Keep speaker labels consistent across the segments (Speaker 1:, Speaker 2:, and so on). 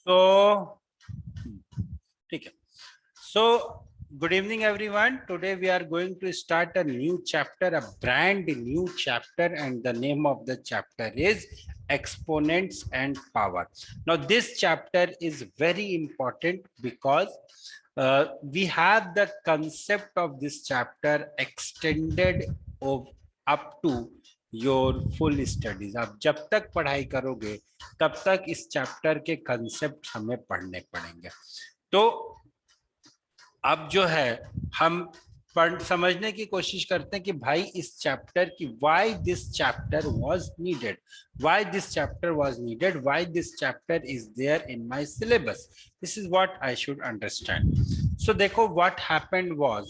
Speaker 1: So, okay. So, good evening, everyone. Today we are going to start a new chapter, a brand new chapter, and the name of the chapter is Exponents and Power. Now, this chapter is very important because we have the concept of this chapter extended of up to your full studies. आप जब तक पढ़ाई करोगे तब तक इस chapter के concept हमें पढ़ने पड़ेंगे. तो अब जो है हम समझने की कोशिश करते हैं कि भाई इस चैप्टर की why this chapter was needed, why this chapter was needed, why this chapter is there in my syllabus. This is what I should understand. So देखो what happened was,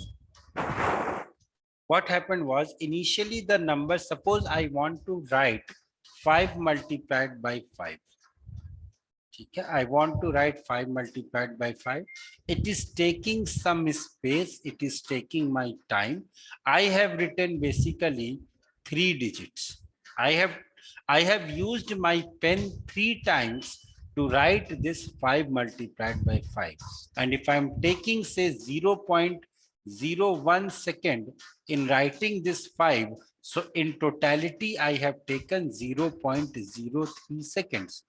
Speaker 1: what happened was initially the number, suppose I want to write 5 multiplied by 5. Okay, I want to write 5 multiplied by 5. It is taking some space, it is taking my time. I have written basically 3 digits. I have used my pen 3 times to write this 5 multiplied by 5. And if I'm taking say 0.01 second in writing this 5, so in totality I have taken 0.03 seconds.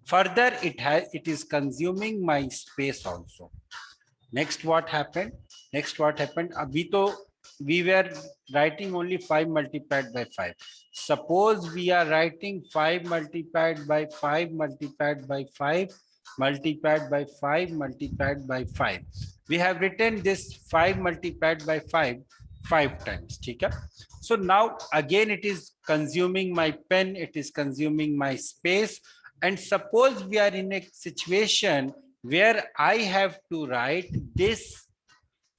Speaker 1: Further, it is consuming my space also. Next what happened? Abhi to we were writing only 5 multiplied by 5. Suppose we are writing 5 multiplied by 5 multiplied by 5 multiplied by 5 multiplied by 5. We have written this 5 multiplied by 5 times. Okay? So now again it is consuming my pen, it is consuming my space. And suppose we are in a situation where I have to write this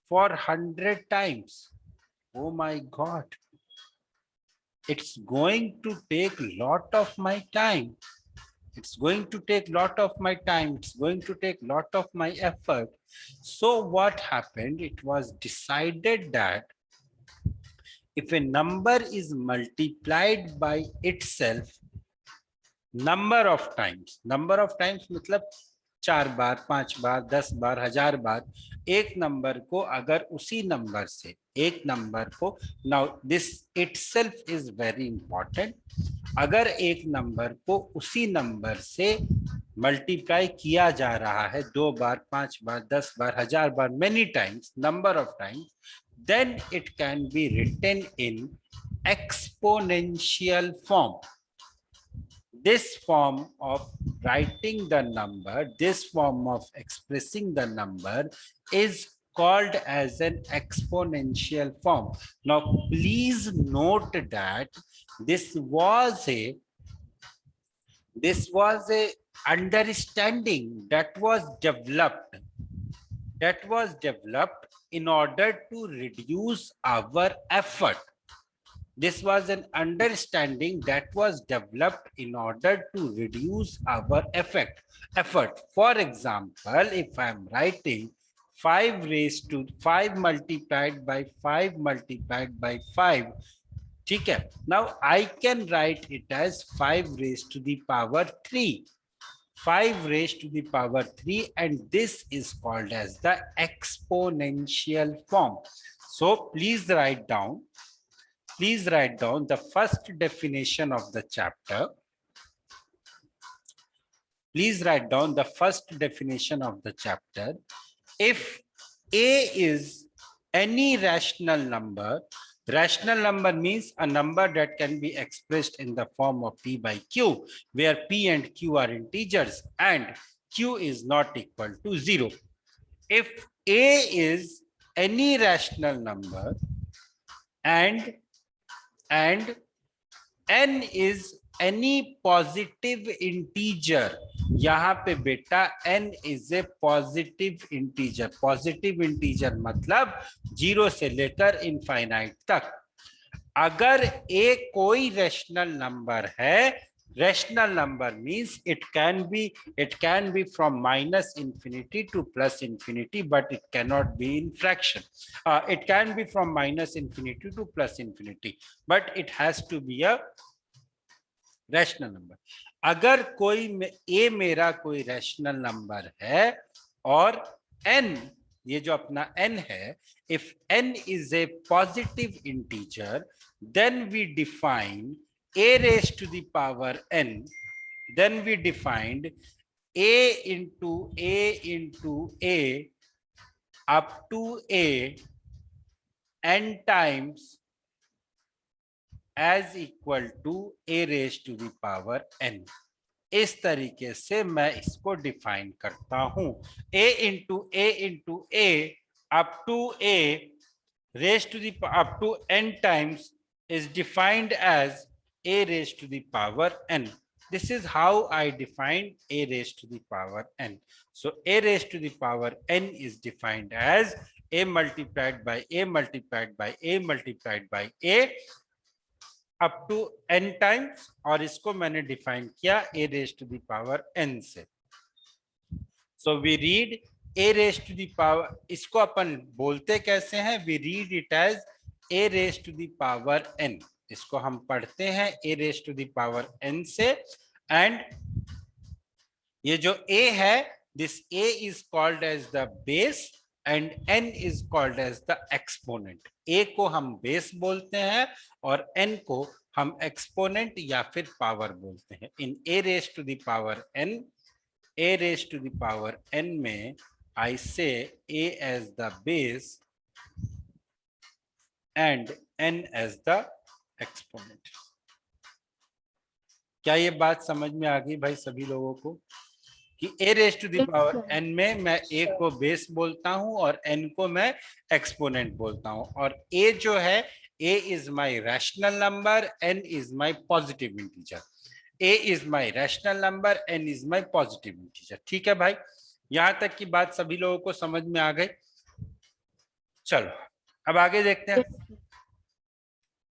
Speaker 1: for 100 times. Oh my God. It's going to take a lot of my time. It's going to take a lot of my time. It's going to take a lot of my effort. So what happened? It was decided that if a number is multiplied by itself, number of times मतलब 4 बार 5 बार 10 बार 1000 बार एक number को अगर उसी number से एक number को, now this itself is very important, अगर एक नंबर को उसी नंबर से मल्टीप्लाई किया जा रहा है 2 बार 5 बार 10 बार 1000 बार, many times, number of times, then it can be written in exponential form. This form of writing the number, this form of expressing the number is called as an exponential form. Now, please note that this was a understanding that was developed in order to reduce our effort. This was an understanding that was developed in order to reduce our effort. For example, if I am writing 5 raised to 5 multiplied by 5 multiplied by 5, okay, now I can write it as 5 raised to the power 3. 5 raised to the power 3, and this is called as the exponential form. So please write down the first definition of the chapter. Please write down the first definition of the chapter. If A is any rational number means a number that can be expressed in the form of P by Q, where P and Q are integers and Q is not equal to 0. If A is any rational number and n is any positive integer, यहाँ पे बेटा n is a positive integer. Positive integer मतलब 0 से लेकर infinite तक. अगर a कोई rational number है, rational number means it can be from minus infinity to plus infinity, but it cannot be in fraction. It can be from minus infinity to plus infinity, but it has to be a rational number. अगर कोई ए मेरा कोई rational number है और n, ये जो अपना n है, if n is a positive integer, then we define a raised to the power n, then we defined a into a up to a n times as equal to a raised to the power n। इस तरीके से मैं इसको define करता हूं। a into a up to a raised to the up to n times is defined as a raised to the power n. This is how I define a raised to the power n. So a raised to the power n is defined as a multiplied by a multiplied by a multiplied by a up to n times, और इसको मैंने define किया a raise to the power n से। So we read a raise to the power, इसको अपन बोलते कैसे हैं, we read it as a raise to the power n। इसको हम पढ़ते हैं a raise to the power n से, एंड ये जो a है, this a is called as the base and n is called as the exponent. a को हम बेस बोलते हैं और n को हम एक्सपोनेंट या फिर पावर बोलते हैं। In a raise to the power n, a raise to the power n में आई से a as the base and n as the exponent. क्या ये बात समझ में आ गई भाई सभी लोगों को कि a raise to the power n में मैं a को बेस बोलता हूं और n को मैं एक्सपोनेंट बोलता हूं, और a जो है, a is my rational number, n is my positive integer। a is my rational number, n is my positive integer। ठीक है भाई, यहां तक की बात सभी लोगों को समझ में आ गई। चलो अब आगे देखते हैं,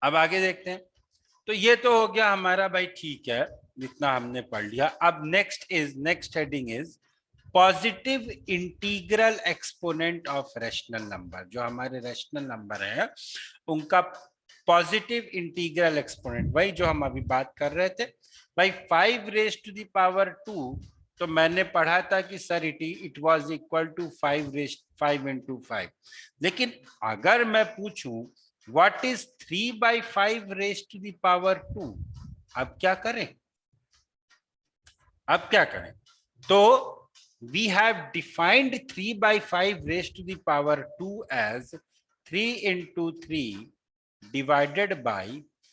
Speaker 1: अब आगे देखते हैं। तो ये तो हो गया हमारा भाई, ठीक है, इतना हमने पढ़ लिया। अब next heading is positive integral exponent of rational number. जो हमारे रैशनल नंबर है उनका पॉजिटिव इंटीग्रल एक्सपोनेंट, वही जो हम अभी बात कर रहे थे भाई। 5 रेज टू द पावर 2, तो मैंने पढ़ा था कि sir it was equal to 5 into 5। लेकिन अगर मैं पूछूं what is 3/5 raise to the power 2, अब क्या करें, अब क्या करें? तो we have defined 3/5 raised to the power 2 as 3 into 3 divided by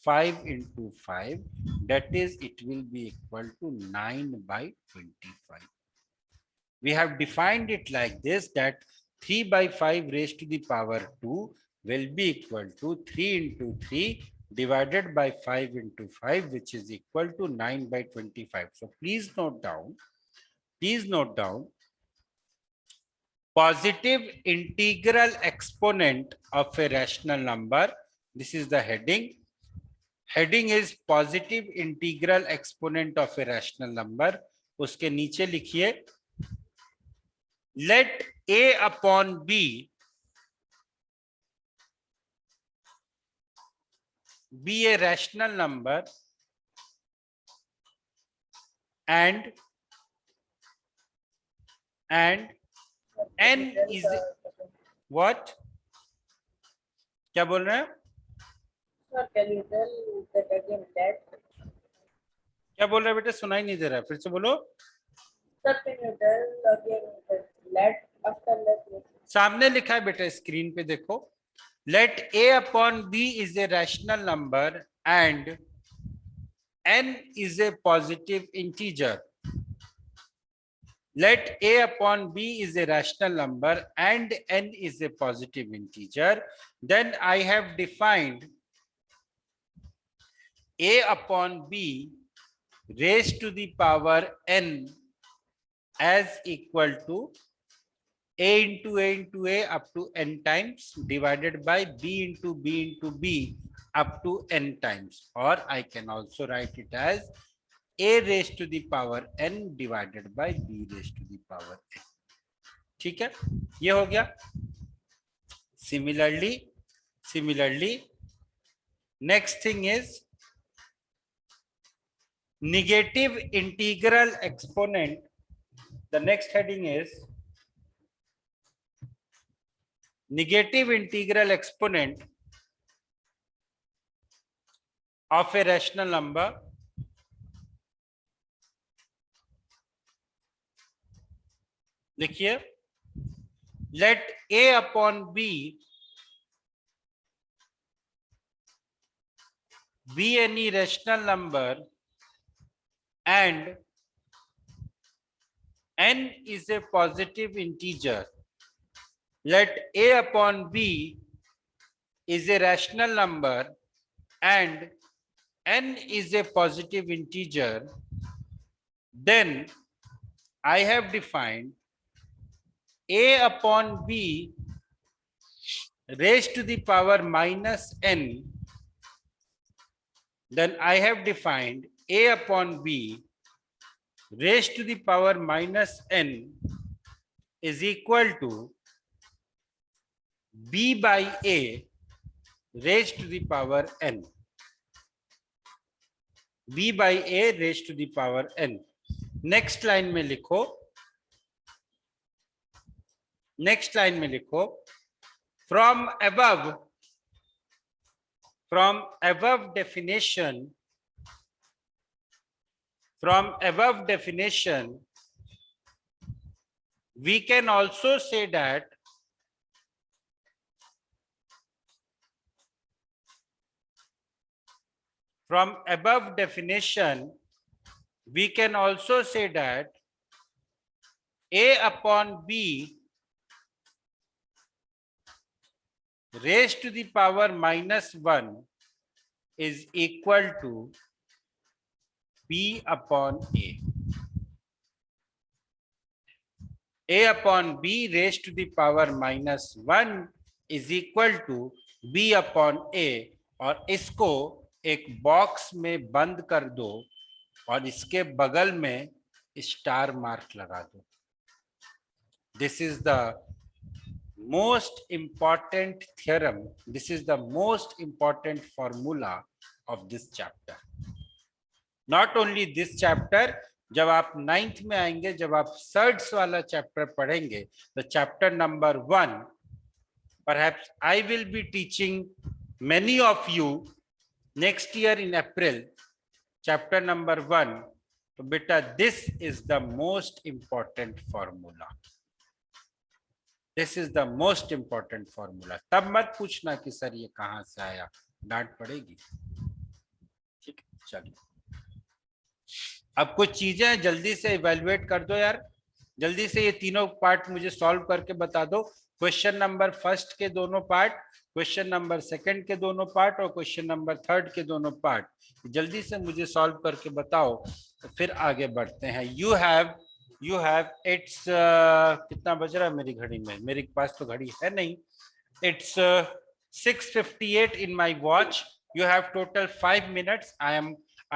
Speaker 1: 5 into 5, that is it will be equal to 9/25। we have defined it like this, that 3/5 raised to the power 2 will be equal to 3 into 3 divided by 5 into 5, which is equal to 9/25। so please note down positive integral exponent of a rational number। this is the heading is positive integral exponent of a rational number। उसके नीचे लिखिए let a upon b be a rational number and n is what, क्या बोल रहे हैं?
Speaker 2: Sir, can you tell that again? Let.
Speaker 1: क्या बोल रहे हैं बेटे, सुनाई नहीं दे रहा है, फिर से बोलो।
Speaker 2: Sir, can you tell again that let after let?
Speaker 1: सामने लिखा है बेटा, स्क्रीन पे देखो। let a upon b is a rational number and n is a positive integer। let a upon b is a rational number and n is a positive integer, then I have defined a upon b raised to the power n as equal to a into a up to n times divided by b into b up to n times, or I can also write it as a raised to the power n divided by b raised to the power n। ठीक है, ये हो गया। Similarly next thing is negative integral exponent. The next heading is negative integral exponent of a rational number देखिए, let a upon b be any rational number and n is a positive integer. Let a upon b is a rational number and n is a positive integer. Then I have defined a upon b raised to the power minus n. Then I have defined a upon b raised to the power minus n is equal to b by a raised to the power n. b by a raised to the power n. Next line में लिखो, next line में लिखो, from above definition we can also say that from above definition we can also say that a upon b raised to the power minus 1 is equal to b upon a. A upon b raised to the power minus 1 is equal to b upon a. और इसको एक box में बंद कर दो और इसके बगल में स्टार मार्क लगा दो. This is the most important theorem. This is the most important formula of this chapter. Not only this chapter, जब आप 9th में आएंगे, जब आप सर्ड्स वाला चैप्टर पढ़ेंगे, the chapter number 1, perhaps I will be teaching many of you next year in April, chapter number 1. तो बेटा, this is the most important formula. This is the most important formula. तब मत पूछना कि sir ये कहां से आया, डांट पड़ेगी. ठीक है, चलिए. अब कुछ चीजें जल्दी से इवैल्यूएट कर दो यार, जल्दी से ये तीनों पार्ट मुझे सॉल्व करके बता दो. क्वेश्चन नंबर फर्स्ट के दोनों पार्ट, क्वेश्चन नंबर सेकंड के दोनों पार्ट और क्वेश्चन नंबर थर्ड के दोनों पार्ट जल्दी से मुझे सॉल्व करके बताओ, तो फिर आगे बढ़ते हैं. यू हैव इट्स कितना बज रहा है मेरी घड़ी में, मेरे पास तो घड़ी है नहीं. It's 6:58 in my watch. You have total 5 minutes. I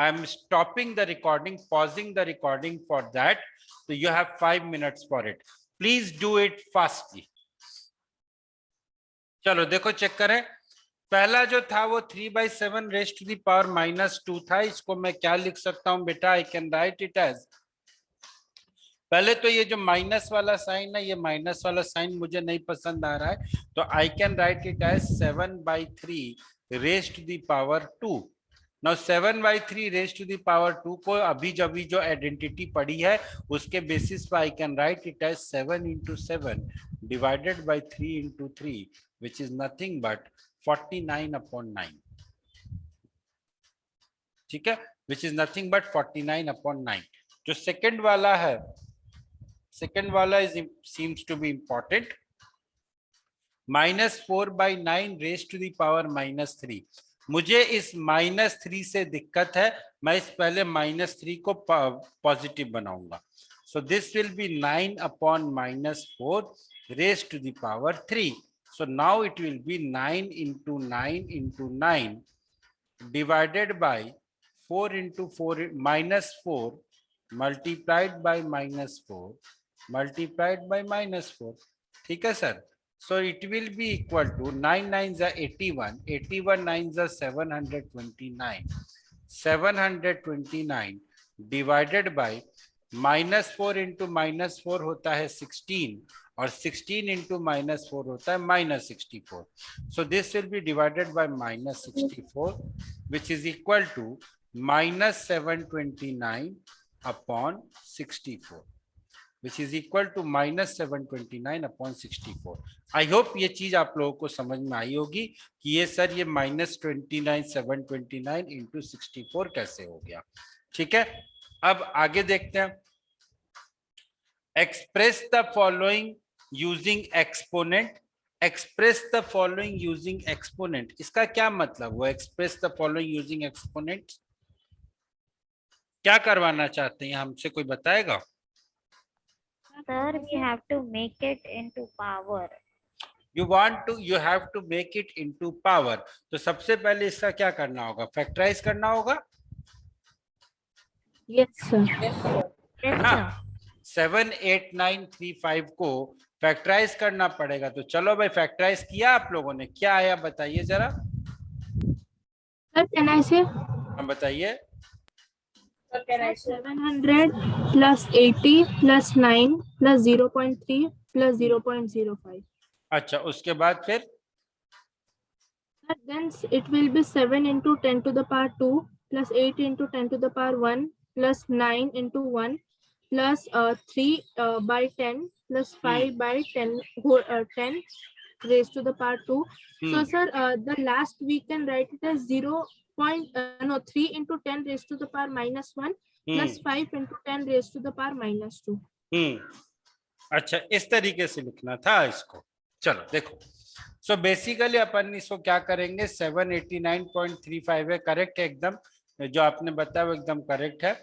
Speaker 1: am stopping the recording, pausing the recording for that. So you have 5 minutes for it. Please do it fastly. चलो देखो, चेक करें. पहला जो था वो 3/7 raised to the power minus 2 था. इसको मैं क्या लिख सकता हूं बेटा? I can write it as, पहले तो ये जो माइनस वाला साइन है, ये माइनस वाला साइन मुझे नहीं पसंद आ रहा है, तो I can write it as 7/3 raised to the power 2. Now 7/3 raised to the power 2 को अभी जब जो आइडेंटिटी पड़ी है उसके बेसिस पर I can write it as 7 into 7 divided by 3 into 3, which is nothing but 49/9. ठीक है, which is nothing but 49/9. जो सेकंड वाला है, second वाला seems to be important. -4/9 raised to the power -3. मुझे इस -3 से दिक्कत है, मैं इस पहले -3 को पॉजिटिव बनाऊंगा. So this will be 9/-4 raised to the power 3. So now it will be 9 into 9 into 9 divided by 4 into 4 -4 multiplied by -4 multiplied by -4. ठीक है sir. So it will be equal to 9 9s are 81, 81 9s are 729, 729 divided by -4 into -4 होता है 16 और 16 into -4 होता है -64. So this will be divided by -64 which is equal to -729 upon 64 which is equal to -729 upon 64. I hope ये चीज आप लोगों को समझ में आई होगी कि ये सर ये -29 729 इंटू 64 कैसे हो गया. ठीक है, अब आगे देखते हैं. Express the following using exponent. Express the following using exponent, इसका क्या मतलब हुआ? Express the following using exponent क्या करवाना चाहते हैं हमसे, कोई बताएगा?
Speaker 3: Sir, we have to make it into power.
Speaker 1: You have to make it into power. तो सबसे पहले इसका क्या करना होगा? फैक्टराइज करना होगा.
Speaker 2: Yes, sir. Yes, sir.
Speaker 3: Yes,
Speaker 1: हाँ,
Speaker 3: sir.
Speaker 1: 78935 को फैक्टराइज करना पड़ेगा. तो चलो भाई, फैक्टराइज किया आप लोगों ने, क्या आया बताइए जरा.
Speaker 4: Sir, can I say?
Speaker 1: हम बताइए.
Speaker 2: Sir, can I say?
Speaker 4: 700 plus 80 plus 9 plus 0.3 plus 0.05.
Speaker 1: अच्छा, उसके बाद फिर
Speaker 4: Sir, then it will be 7 into 10 to the power 2 plus 8 into 10 to the power 1 plus 9 into 1 plus 3 by 10 plus 5 by 10 10 raised to the power 2. So sir, the last we can write it as 3 into 10 raised to the power -1 plus 5 into 10 raised to the power -2.
Speaker 1: अच्छा, इस तरीके से लिखना था इसको. चलो देखो, so basically अपन इसको क्या करेंगे, 789.35 है, करेक्ट है एकदम. जो आपने बताया वो एकदम करेक्ट है.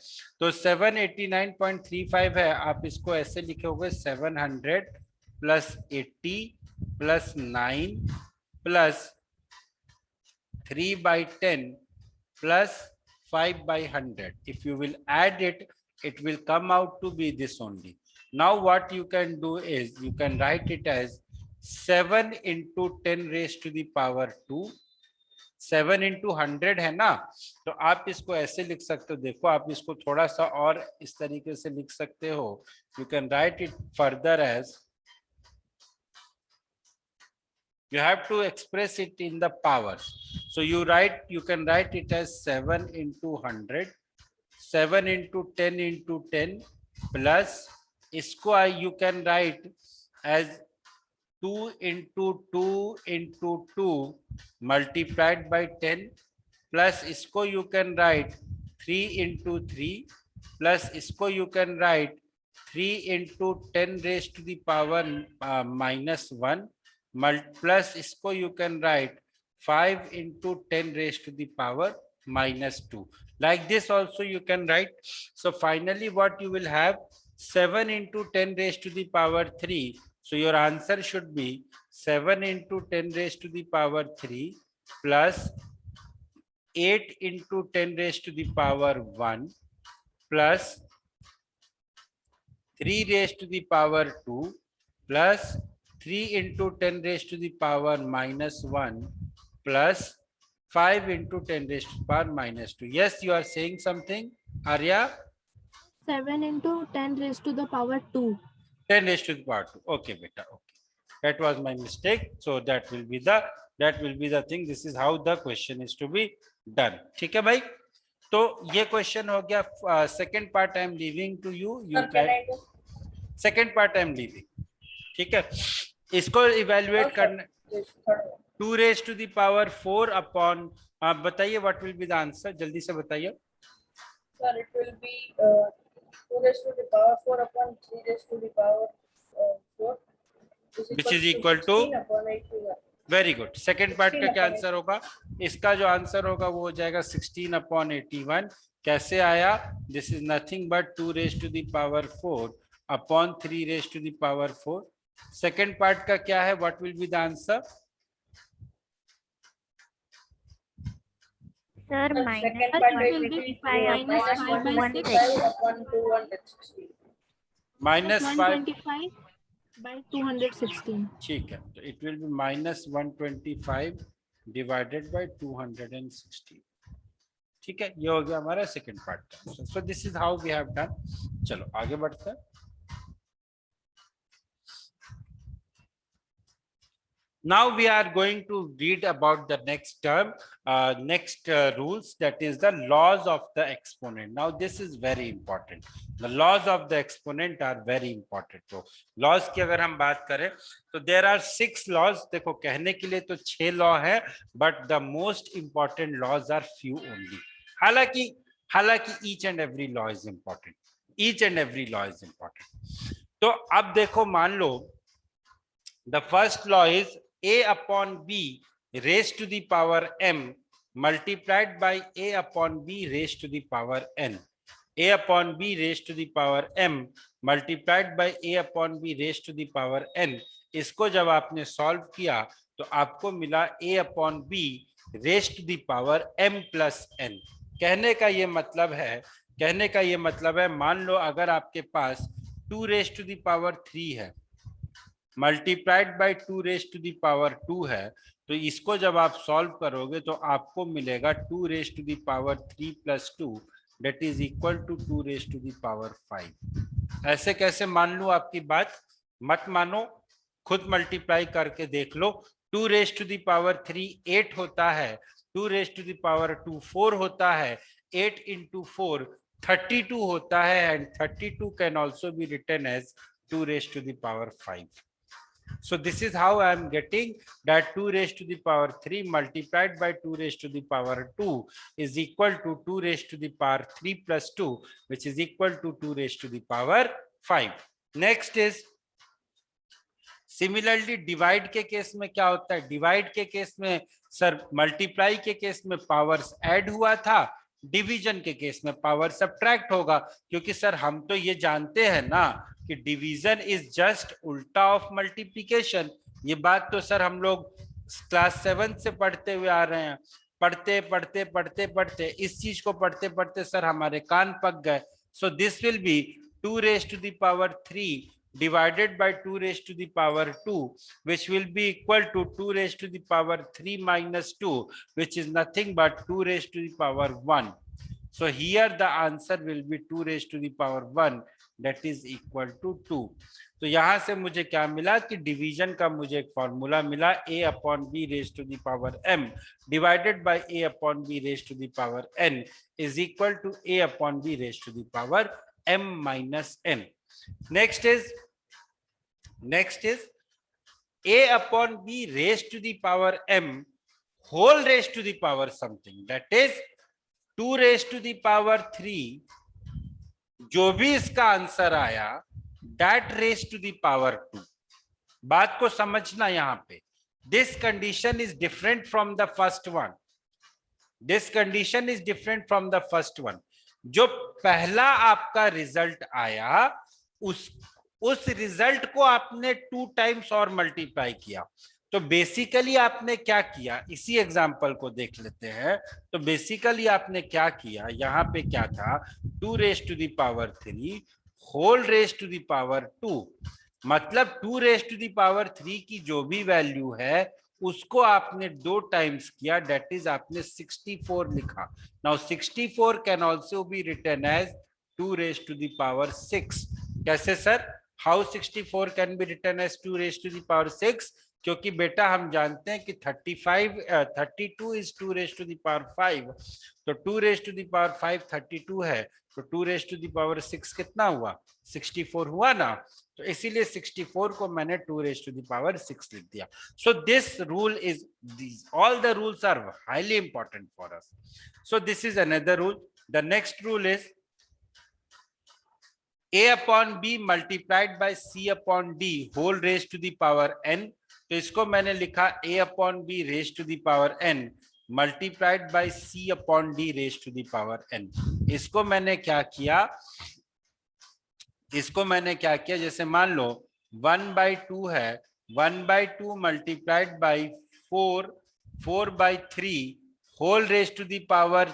Speaker 1: तो 789.35 है, आप इसको ऐसे लिखोगे 700 plus 80 plus 9 plus 3/10 plus 5/100. If you will add it, it will come out to be this only. Now what you can do is you can write it as 7 into 10 raised to the power 2. 7 into 100 है ना, तो आप इसको ऐसे लिख सकते हो. देखो, आप इसको थोड़ा सा और इस तरीके से लिख सकते हो. You can write it further as, you have to express it in the powers. So you can write it as 7 into 100, 7 into 10 into 10 plus इसको you can write as 2 into 2 into 2 multiplied by 10 plus इसको you can write 3 into 3 plus इसको you can write 3 into 10 raised to the power -1 plus इसको you can write 5 into 10 raised to the power -2. Like this also you can write. So finally what you will have, 7 into 10 raised to the power 3. So your answer should be 7 into 10 raised to the power 3 plus 8 into 10 raised to the power 1 plus 3 raised to the power 2 plus 3 into 10 raised to the power -1 plus 5 into 10 raised to the power -2. Yes, you are saying something, Arya?
Speaker 4: 7 into 10 raised to the power 2.
Speaker 1: 10 raised to the power 2. Okay, beta. Okay, that was my mistake. So that will be the thing. This is how the question is to be done. ठीक है भाई? तो ये question हो गया. Second part I am leaving to you. Second part I am leaving. ठीक है, इसको इवेल्युएट करना. 2 raised to the power 4 upon, आप बताइए what will be the answer, जल्दी से बताइए.
Speaker 2: Sir, it will be 2 raised to the power 4 upon 3 raised to the power 4.
Speaker 1: Which is equal to
Speaker 2: 16 upon 81.
Speaker 1: Very good. Second part का क्या answer होगा? इसका जो आंसर होगा वो हो जाएगा 16 upon 81. कैसे आया? This is nothing but 2 raised to the power 4 upon 3 raised to the power 4. Second part का क्या है? What will be the answer?
Speaker 3: Sir,
Speaker 2: Second part
Speaker 4: It
Speaker 2: will
Speaker 4: will
Speaker 2: be
Speaker 4: be
Speaker 2: -125 upon 216.
Speaker 4: -125 by 216.
Speaker 1: ठीक है, तो it will be -125 divided by 216. ठीक है, ये हो गया हमारा सेकंड पार्ट का। So this is how we have done. चलो आगे बढ़ते हैं। Now we are going to read about the next term, next rules, that is the laws of the exponent. Now this is very important. The laws of the exponent are very important. तो laws की अगर हम बात करें तो there are 6 laws. देखो कहने के लिए तो 6 law है, but the most important laws are few only. हालांकि each and every law is important. Each and every law is important. तो अब देखो मान लो the first law is a upon b raised to the power m multiplied by a upon b raised to the power n. A upon b raised to the power m multiplied by a upon b raised to the power n. इसको जब आपने solve किया तो आपको मिला a upon b raised to the power m plus n. कहने का ये मतलब है मान लो अगर आपके पास 2 raised to the power 3 है multiplied by 2 raise to the power 2 है, तो इसको जब आप सॉल्व करोगे तो आपको मिलेगा 2 raise to the power 3 plus 2 that is equal to 2 raise to the power 5। ऐसे कैसे मान लूं आपकी बात? मत मानो, खुद मल्टीप्लाई करके देख लो। 2 रेज टू द पावर 3 8 होता है, 2 रेज टू द पावर 2 4 होता है, 8 into 4 32 होता है, and 32 can also be written as 2 raise to the power 5। So this is how I am getting that 2 raised to the power 3 multiplied by 2 raised to the power 2 is equal to 2 raised to the power 3 plus 2, which is equal to 2 raised to the power 5. Next is similarly divide के case में क्या होता है? Divide के case में sir multiply के case में powers add हुआ था, डिवीजन के केस में पावर सब्ट्रैक्ट होगा, क्योंकि सर हम तो ये जानते हैं ना कि डिवीजन इज जस्ट उल्टा ऑफ मल्टीप्लिकेशन। ये बात तो सर हम लोग क्लास 7 से पढ़ते हुए आ रहे हैं। पढ़ते इस चीज को पढ़ते सर हमारे कान पक गए। So this will B 2 raised to the power 3 divided by 2 raised to the power 2, which will be equal to 2 raised to the power 3 minus 2, which is nothing but 2 raised to the power 1. So here the answer will be 2 raised to the power 1, that is equal to 2. तो यहां से मुझे क्या मिला कि division का मुझे एक फॉर्मूला मिला, a upon b raised to the power m divided by a upon b raised to the power n is equal to a upon b raised to the power m minus n. Next is a upon b raised to the power m whole raised to the power something, that is 2 raised to the power 3, जो भी इसका answer आया that raised to the power 2। बात को समझना यहां पे, this condition is different from the first one, this condition is different from the first one। जो पहला आपका रिजल्ट आया उस रिजल्ट को आपने 2 टाइम्स और मल्टीप्लाई किया। तो बेसिकली आपने क्या किया, इसी एग्जांपल को देख लेते हैं। तो बेसिकली आपने क्या किया, यहाँ पे क्या था, 2 raise to the power 3 whole raise to the power 2, मतलब 2 रेज टू द पावर 3 की जो भी वैल्यू है उसको आपने 2 टाइम्स किया, दैट इज आपने 64 लिखा। Now 64 can also be written as 2 raise to the power 6। कैसे sir, how 64 can be written as 2 raise to the power 6? क्योंकि बेटा हम जानते हैं कि 32 is 2 raise to the power 5, तो 2 रेज टू द पावर 5 32 है, तो 2 रेज टू द पावर 6 कितना हुआ, 64 हुआ ना। तो इसीलिए 64 को मैंने 2 रेज टू द पावर 6 लिख दिया। So this rule is, all the rules are highly important for us. So this is another rule. The next rule is a upon b multiplied by c upon d whole raised to the power n। तो इसको मैंने लिखा a upon b raised to the power n multiplied by c upon d raised to the power n। इसको मैंने क्या किया, जैसे मान लो 1/2 है, 1/2 multiplied by 4/3 whole raised to the power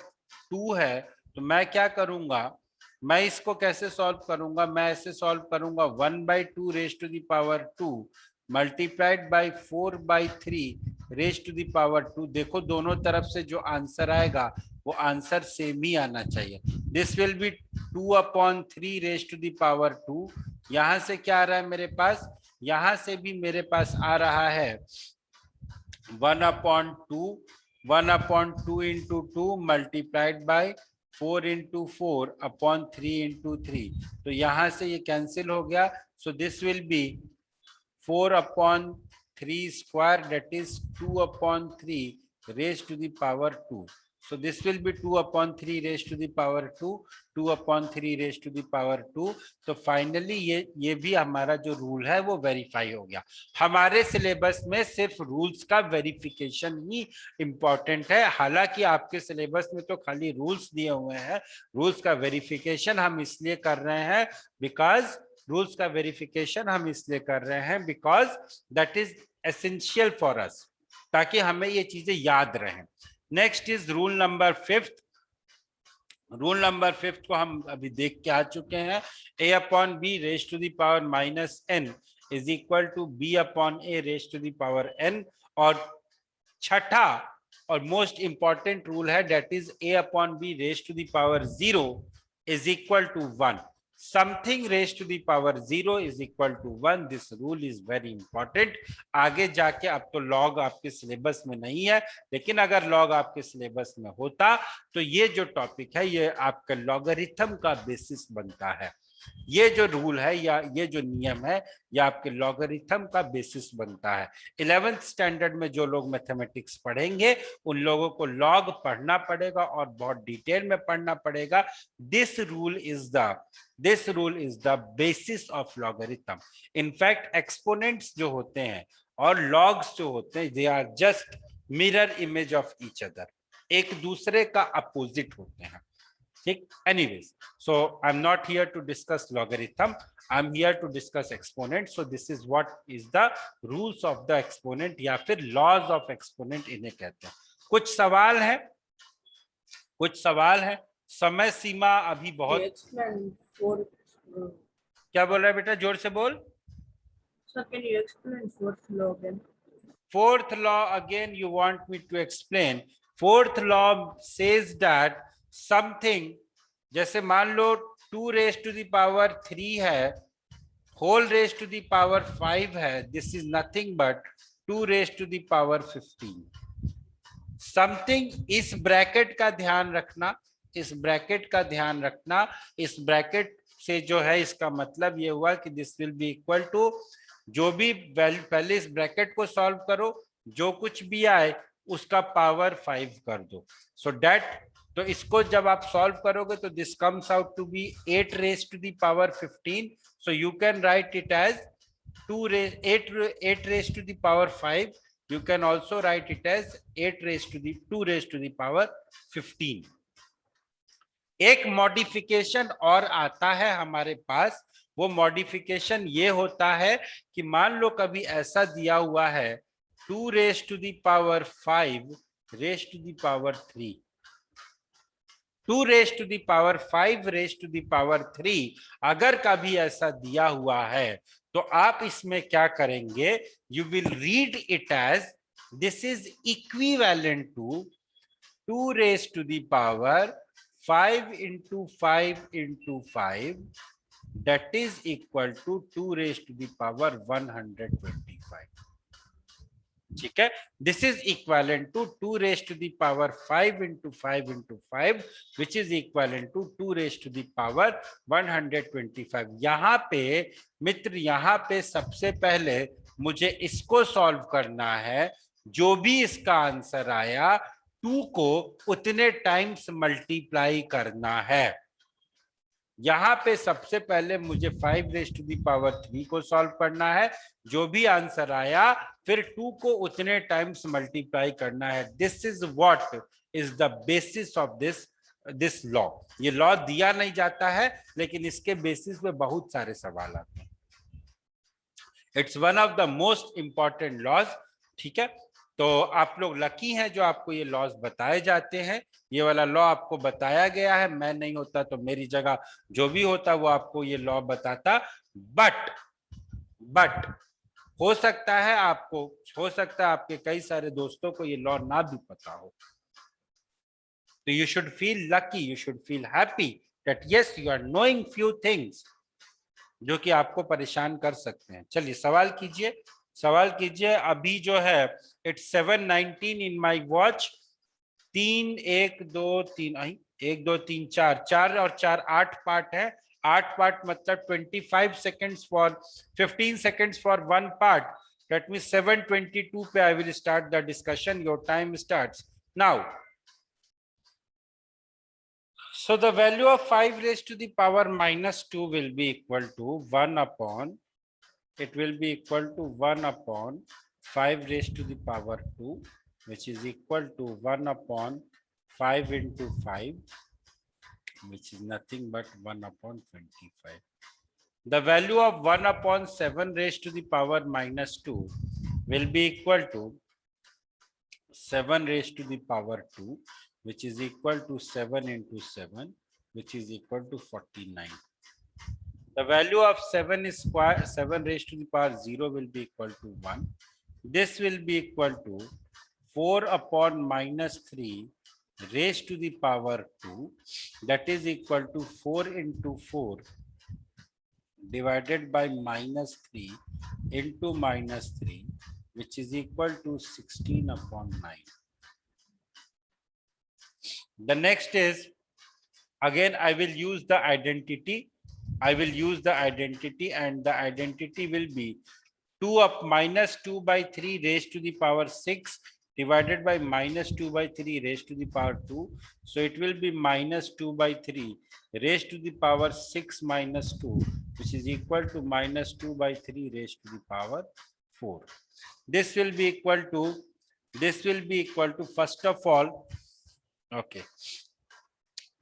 Speaker 1: 2 है। तो मैं क्या करूंगा, मैं इसको कैसे सॉल्व करूंगा, मैं ऐसे सॉल्व करूंगा 1/2 raise to the power 2 multiplied by 4/3 raise to the power 2। देखो दोनों तरफ से जो आंसर आएगा वो आंसर सेम ही आना चाहिए। This will be 2/3 raise to the power 2। यहां से क्या आ रहा है मेरे पास, यहां से भी मेरे पास आ रहा है 1/2, 1/2 इंटू 2 मल्टीप्लाइड बाई 4/4/3 तो यहां से ये कैंसिल हो गया। So this will B 4/3 square, that is 2/3 raised to the power 2. So this will be 2/3 raised to the power 2, 2/3 raised to the power 2. तो फाइनली ये भी हमारा जो रूल है वो वेरीफाई हो गया। हमारे सिलेबस में सिर्फ रूल्स का वेरिफिकेशन ही इंपॉर्टेंट है, हालांकि आपके सिलेबस में तो खाली रूल्स दिए हुए हैं। रूल्स का वेरिफिकेशन हम इसलिए कर रहे हैं रूल्स का वेरिफिकेशन हम इसलिए कर रहे हैं because that is essential for us, ताकि हमें ये चीजें याद रहें। Next is rule number 5। Rule number 5 को हम अभी देख के आ चुके हैं। a/b raise to the power -n is equal to b/a raise to the power n। और छठा और मोस्ट इंपॉर्टेंट रूल है, that is a/b raise to the power 0 is equal to 1। Something raise to the power 0 is equal to 1। This rule is very important. आगे जाके, अब तो log आपके syllabus में नहीं है, लेकिन अगर लॉग आपके सिलेबस में होता तो ये जो टॉपिक है ये आपका लॉगरिथम का बेसिस बनता है। ये जो रूल है या ये जो नियम है ये आपके लॉगरिथम का बेसिस बनता है। 11th स्टैंडर्ड में जो लोग मैथमेटिक्स पढ़ेंगे उन लोगों को लॉग पढ़ना पड़ेगा और बहुत डिटेल में पढ़ना पड़ेगा। This rule is the basis of logarithm. In fact exponents जो होते हैं और लॉग्स जो होते हैं, they are just mirror image of each other, एक दूसरे का अपोजिट होते हैं। ठीक, anyways, so I'm not here to discuss logarithm, I'm here to discuss exponent. So this is what is the rules of the exponent या फिर laws of exponent इन्हें कहते हैं। कुछ सवाल है। समय सीमा अभी बहुत। क्या बोल रहा है बेटा, जोर से बोल।
Speaker 2: Sir, can you explain fourth law again?
Speaker 1: Fourth law again you want me to explain? Fourth law says that something, जैसे मान लो 2 रेज टू द पावर 3 है, whole raise to the power 5 है, this is nothing but 2 raise to the power 15। Something, इस bracket का ध्यान रखना, इस ब्रैकेट से जो है इसका मतलब ये हुआ कि this will be equal to, जो भी वैल्यू, पहले इस ब्रैकेट को सॉल्व करो, जो कुछ भी आए उसका पावर 5 कर दो। सो दैट, तो इसको जब आप सॉल्व करोगे तो this comes out to be 8 raise to the power 15। So you can write it as 8 raise to the power 5। You can also write it as 2 raise to the power 15। एक modification और आता है हमारे पास, वो modification ये होता है कि मान लो कभी ऐसा दिया हुआ है 2 raise to the power 5 raise to the power 3, 2 raise to the power 5 raise to the power 3 अगर कभी ऐसा दिया हुआ है तो आप इसमें क्या करेंगे, you will read it as this is equivalent to 2 raise to the power 5 into 5 into 5, that is equal to 2 raised to the power 125. ठीक है, this is equivalent to 2 raise to the power 5 into 5 into 5 which is equivalent to 2 raise to the power 125। यहाँ पे मित्र, यहाँ पे सबसे पहले मुझे इसको सॉल्व करना है, जो भी इसका आंसर आया 2 को उतने टाइम्स मल्टीप्लाई करना है। यहाँ पे सबसे पहले मुझे 5 रेज टू द पावर 3 को सॉल्व करना है, जो भी आंसर आया फिर 2 को उतने टाइम्स मल्टीप्लाई करना है। This is what is the basis of this law. ये लॉ दिया नहीं जाता है, लेकिन इसके बेसिस पे बहुत सारे सवाल आते हैं। It's one of the most important laws. ठीक है, तो आप लोग लकी हैं जो आपको ये लॉज बताए जाते हैं। ये वाला लॉ आपको बताया गया है, मैं नहीं होता तो मेरी जगह जो भी होता वो आपको ये लॉ बताता। बट हो सकता है आपके कई सारे दोस्तों को ये लॉ ना भी पता हो, तो you should feel lucky, you should feel happy that yes, you are knowing few things जो कि आपको परेशान कर सकते हैं। चलिए सवाल कीजिए। अभी जो है इट्स 7:19 इन माई वॉच। 3 1 2 3 1 2 3 4 4 और 4 8 पार्ट है। 8 पार्ट मतलब 25 seconds for 15 seconds for one part. That means 7:22 पे I will start the discussion. Your time starts now. So the value of 5 raised to the power minus 2 will be equal to 1 upon, it will be equal to 1 upon 5 raised to the power 2, which is equal to 1 upon 5 into 5, which is nothing but 1 upon 25. The value of 1 upon 7 raised to the power minus 2 will be equal to 7 raised to the power 2, which is equal to 7 into 7, which is equal to 49. The value of 7 is square, 7 raised to the power 0 will be equal to 1. This will be equal to 4 upon minus 3 raised to the power 2, that is equal to 4 into 4 divided by minus 3 into minus 3, which is equal to 16 upon 9. The next is, again I will use the identity. And the identity will be 2 up minus 2 by 3 raised to the power 6 divided by minus 2 by 3 raised to the power 2. So it will be minus 2 by 3 raised to the power 6 minus 2, which is equal to minus 2 by 3 raised to the power 4. This will be equal to first of all, okay.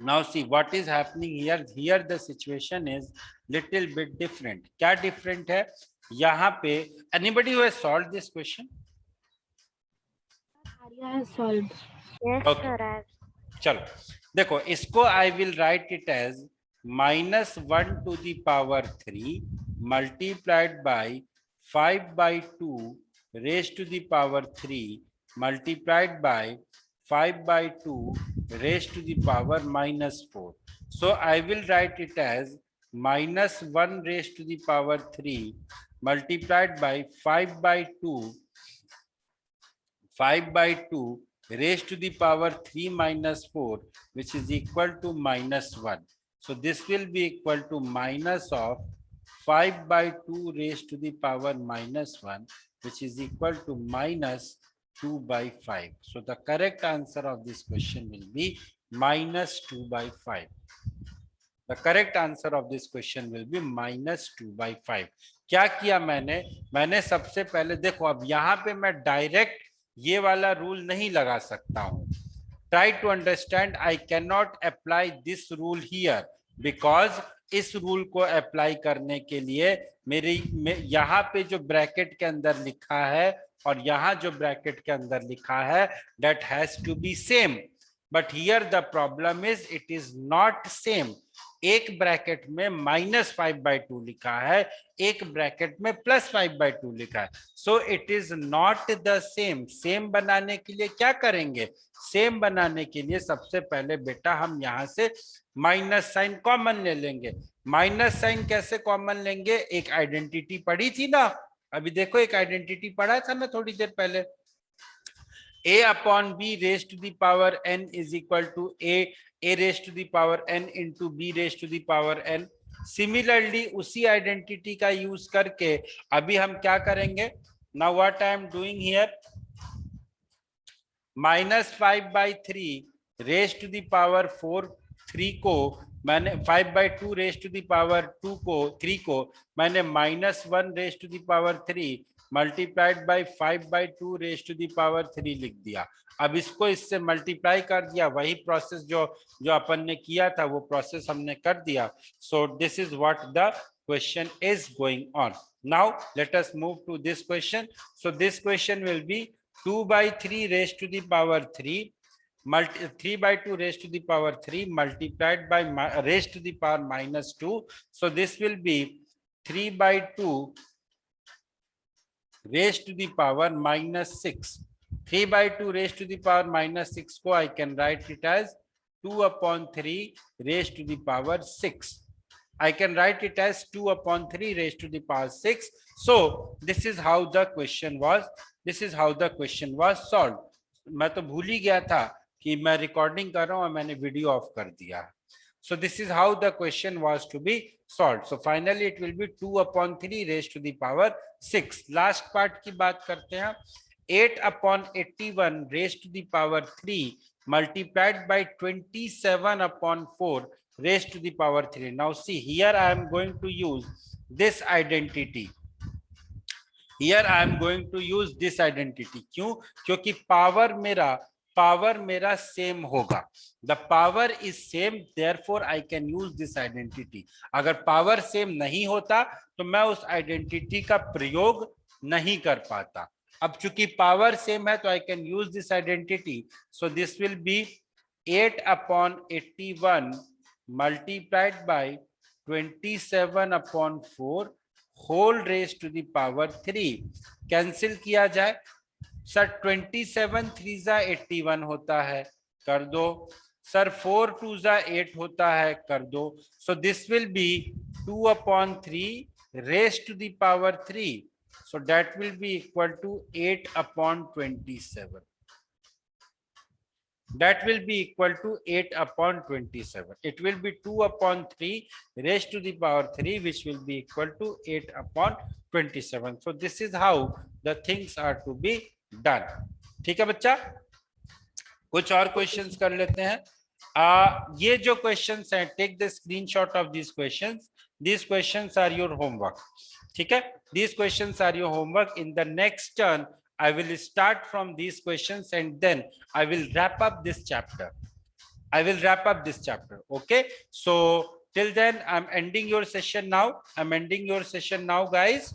Speaker 1: Now see what is happening here. Here the situation is little bit different. क्या different है यहाँ पे? Anybody who has solved this question?
Speaker 4: Arya has solved.
Speaker 3: Yes,
Speaker 1: Okay.
Speaker 3: sir. I have.
Speaker 1: चलो देखो इसको I will write it as minus 1 to the power 3 multiplied by 5 by 2 raised to the power 3 multiplied by 5 by 2 raised to the power minus 4. So I will write it as minus 1 raised to the power 3 multiplied by 5 by 2 raised to the power 3 minus 4, which is equal to minus 1. So this will be equal to minus of 5 by 2 raised to the power minus 1, which is equal to minus 2 by 5. So the correct answer of this question will be minus 2 by 5. The correct answer of this question will be minus 2 by 5. क्या किया मैंने सबसे पहले देखो, अब यहाँ पे मैं डायरेक्ट ये वाला रूल नहीं लगा सकता हूँ. Try to understand, I cannot apply this rule here because इस रूल को अप्लाई करने के लिए यहाँ पे जो ब्रैकेट के अंदर लिखा है और यहाँ जो ब्रैकेट के अंदर लिखा है that has to be same. But here the problem is it is not same. एक ब्रैकेट में -5/2 लिखा है, एक ब्रैकेट में +5/2 लिखा है. So it is not the same. Same बनाने के लिए क्या करेंगे? सेम बनाने के लिए सबसे पहले बेटा हम यहां से माइनस साइन कॉमन ले लेंगे. माइनस साइन कैसे कॉमन लेंगे? एक आइडेंटिटी पढ़ी थी ना, अभी देखो एक आइडेंटिटी पढ़ा था ना थोड़ी देर पहले. a upon b raised to the power n is equal to a raised to the power n into b raised to the power n. Similarly उसी आइडेंटिटी का यूज करके अभी हम क्या करेंगे? Now what I am doing here, -5/3 raise to the power 4 3 को मैंने 5/2 raise to the power 2 को 3 को मैंने -1 raise to the power 3 multiplied by 5/2 raise to the power 3 लिख दिया. अब इसको इससे मल्टीप्लाई कर दिया, वही प्रोसेस जो अपन ने किया था वो प्रोसेस हमने कर दिया. So this is what the question is going on. Now let us move to this question. So this question will be 2/3 raised to the power 3 3/2 raised to the power 3 multiplied by raised to the power -2. So this will be 3/2 raised to the power minus 6. 3 by 2 raised to the power minus 6 को I can write it as 2 upon 3 raised to the power 6. I can write it as 2 upon 3 raised to the power 6. So this is how the question was. This is how the question was solved. मैं तो भूल ही गया था कि मैं recording कर रहा हूं और मैंने वीडियो ऑफ कर दिया. So this is how the question was to be solved. So finally it will be 2 upon 3 raised to the power 6. Last part की बात करते हैं. 8 upon 81 raised to the power 3 multiplied by 27 upon 4 raised to the power 3. Now see, here I am going to use this identity. Here I am going to use this identity. क्यों? क्योंकि power मेरा same होगा. The power is same, therefore I can use this identity. अगर power same नहीं होता तो मैं उस आइडेंटिटी का प्रयोग नहीं कर पाता. अब चूंकि पावर सेम है तो I can use this identity. So this will be 8 upon 81 multiplied by 27 upon 4 whole raised to the power 3. Cancel किया जाए सर. 27 3 जा 81 होता है, कर दो. सर 4 2 जा 8 होता है, कर दो. So this will be 2 upon 3 raised to the power 3. So that will be equal to 8 upon 27. That will be equal to 8 upon 27. It will be 2 upon 3 raised to the power 3, which will be equal to 8 upon 27. So this is how the things are to be done. ठीक है बच्चा, कुछ और questions कर लेते हैं. ये जो क्वेश्चंस हैं, take the screenshot of this questions. These questions are your homework. ठीक है, these questions are your homework. In the next turn I will start from these questions and then I will wrap up this chapter. I will wrap up this chapter. Okay, so till then I'm ending your session now. I'm ending your session now, guys.